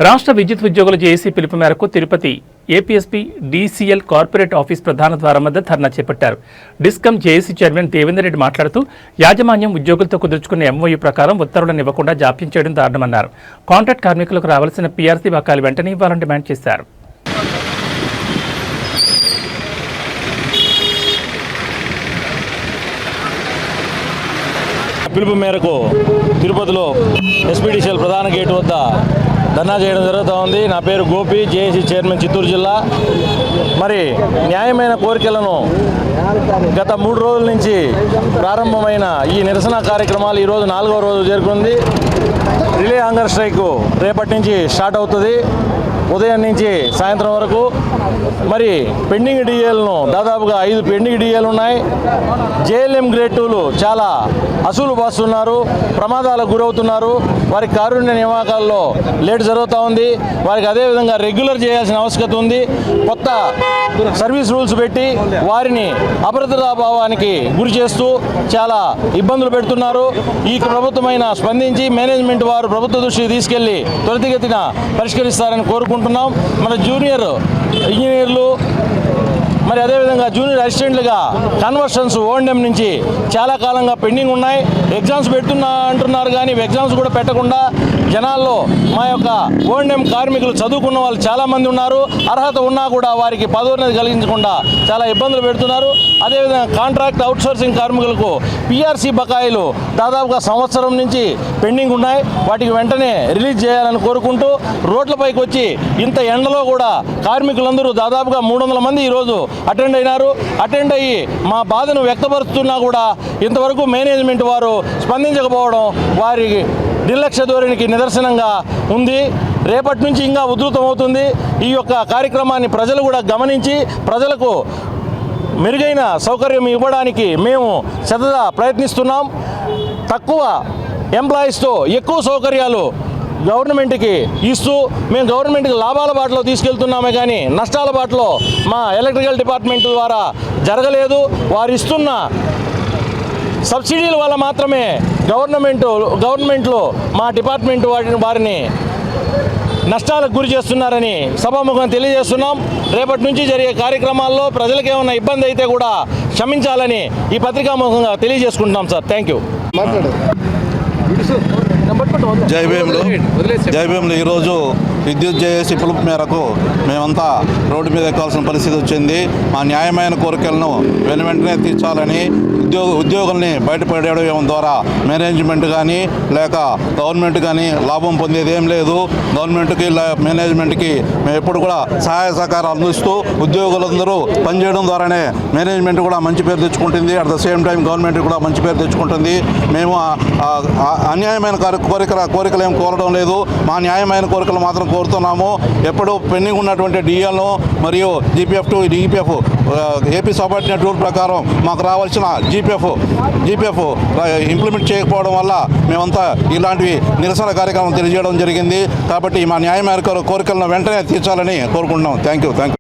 రాష్ట్ర విద్యుత్ ఉద్యోగుల జేఏసీ పిలుపు మేరకు Tirupati APSP DCL corporate office ప్రధాన ద్వారం వద్ద ధర్నా చేపట్టారు. Discom JAC chairman Devender Reddy మాట్లాడుతూ యాజమాన్యం ఉద్యోగులతో కుదుర్చుకున్న ఎంఓయూ ప్రకారం ఉత్తర్వులను ఇవ్వకుండా జాప్యం చేయడం దారుణమన్నారు. కాంట్రాక్ట్ కార్మికులకు రావాల్సిన పీఆర్సీ బకాయిలు వెంటనే ఇవ్వాలని డిమాండ్ చేశారు. పిలుపు మేరకు తిరుపతిలో ఎస్పీడీసీఎల్ ప్రధాన గేటు వద్ద ధర్నా చేయడం జరుగుతూ ఉంది. నా పేరు గోపి, జేఏసీ చైర్మన్, చిత్తూరు జిల్లా. మరి న్యాయమైన కోరికలను గత 3 రోజుల నుంచి ప్రారంభమైన ఈ నిరసన కార్యక్రమాలు ఈరోజు 4వ రోజు చేరుకుంది. రిలే హంగర్ స్ట్రైక్ రేపటి నుంచి స్టార్ట్ అవుతుంది, ఉదయం నుంచి సాయంత్రం వరకు. మరి పెండింగ్ డిఏలను దాదాపుగా 5 పెండింగ్ డిఏలు ఉన్నాయి. జేఎల్ఎం గ్రేడ్ 2లు చాలా అసూలు బాస్తున్నారు, ప్రమాదాలకు గురవుతున్నారు. వారికి కారుణ్య నియామకాల్లో లేట్ జరుగుతూ ఉంది. వారికి అదేవిధంగా రెగ్యులర్ చేయాల్సిన ఆవశ్యకత ఉంది. కొత్త సర్వీస్ రూల్స్ పెట్టి వారిని అభద్రతాభావానికి గురి చేస్తూ చాలా ఇబ్బందులు పెడుతున్నారు. ఈ ప్రభుత్వమైన స్పందించి మేనేజ్మెంట్ వారు ప్రభుత్వ దృష్టికి తీసుకెళ్లి త్వరితగతిన పరిష్కరిస్తారని కోరుకుంటున్నాం. మన జూనియర్ ఇంజనీర్లు మరి అదేవిధంగా జూనియర్ అసిస్టెంట్లుగా కన్వర్షన్స్ ఓఎండ్ఎం నుంచి చాలా కాలంగా పెండింగ్ ఉన్నాయి. ఎగ్జామ్స్ అంటున్నారు కానీ ఎగ్జామ్స్ కూడా పెట్టకుండా జనాల్లో మా యొక్క ఓఎండ్ఎం కార్మికులు చదువుకున్న వాళ్ళు చాలామంది ఉన్నారు. అర్హత ఉన్నా కూడా వారికి పదోన్నతి కలిగించకుండా చాలా ఇబ్బందులు పెడుతున్నారు. అదేవిధంగా కాంట్రాక్ట్ అవుట్సోర్సింగ్ కార్మికులకు పీఆర్సీ బకాయిలు దాదాపుగా సంవత్సరం నుంచి పెండింగ్ ఉన్నాయి. వాటికి వెంటనే రిలీజ్ చేయాలని కోరుకుంటూ రోడ్లపైకి వచ్చి ఇంత ఎండలో కూడా కార్మికులందరూ దాదాపుగా 300 మంది ఈరోజు అటెండ్ అయినారు. అటెండ్ అయ్యి మా బాధను వ్యక్తపరుస్తున్నా కూడా ఇంతవరకు మేనేజ్మెంట్ వారు స్పందించకపోవడం వారి నిర్లక్ష్య ధోరణికి నిదర్శనంగా ఉంది. రేపటి నుంచి ఇంకా ఉధృతమవుతుంది. ఈ యొక్క కార్యక్రమాన్ని ప్రజలు కూడా గమనించి ప్రజలకు మెరుగైన సౌకర్యం ఇవ్వడానికి మేము సతదా ప్రయత్నిస్తున్నాం. తక్కువ ఎంప్లాయీస్తో ఎక్కువ సౌకర్యాలు గవర్నమెంట్కి ఇస్తూ మేము గవర్నమెంట్కి లాభాల బాటలో తీసుకెళ్తున్నామే కానీ నష్టాల బాటలో మా ఎలక్ట్రికల్ డిపార్ట్మెంట్ ద్వారా జరగలేదు. వారు ఇస్తున్న సబ్సిడీల వల్ల మాత్రమే గవర్నమెంట్లో మా డిపార్ట్మెంట్ వారిని నష్టాలకు గురి చేస్తున్నారని సభాముఖంగా తెలియజేస్తున్నాం. రేపటి నుంచి జరిగే కార్యక్రమాల్లో ప్రజలకు ఏమైనా ఇబ్బంది అయితే కూడా క్షమించాలని ఈ పత్రికాముఖంగా తెలియజేసుకుంటున్నాం సార్. Thank you. జై భీమ్లో ఈరోజు విద్యుత్ జేఏసీ పిలుపు మేరకు మేమంతా రోడ్డు మీద ఎక్కాల్సిన పరిస్థితి వచ్చింది. మా న్యాయమైన కోరికలను వెంటనే తీర్చాలని ఉద్యోగుల్ని బయటపడేయడం ద్వారా మేనేజ్మెంట్ కానీ లేక గవర్నమెంట్ కానీ లాభం పొందేది ఏం లేదు. గవర్నమెంట్కి మేనేజ్మెంట్కి మేము ఎప్పుడు కూడా సహాయ సహకారాలు అందిస్తూ ఉద్యోగులందరూ పనిచేయడం ద్వారానే మేనేజ్మెంట్ కూడా మంచి పేరు తెచ్చుకుంటుంది. At the same time government కూడా మంచి పేరు తెచ్చుకుంటుంది. మేము అన్యాయమైన కోరికలు ఏం కోరడం లేదు. మా న్యాయమైన కోరికలు మాత్రం కోరుతున్నాము. ఎప్పుడు పెండింగ్ ఉన్నటువంటి డిఎల్ను మరియు GPF EPF AP subordinate rule ప్రకారం మాకు రావాల్సిన జీపీఎఫ్ ఇంప్లిమెంట్ చేయకపోవడం వల్ల మేమంతా ఇలాంటివి నిరసన కార్యక్రమం తెలియజేయడం జరిగింది. కాబట్టి మా న్యాయమైన కోరికలను వెంటనే తీర్చాలని కోరుకుంటున్నాం. Thank you.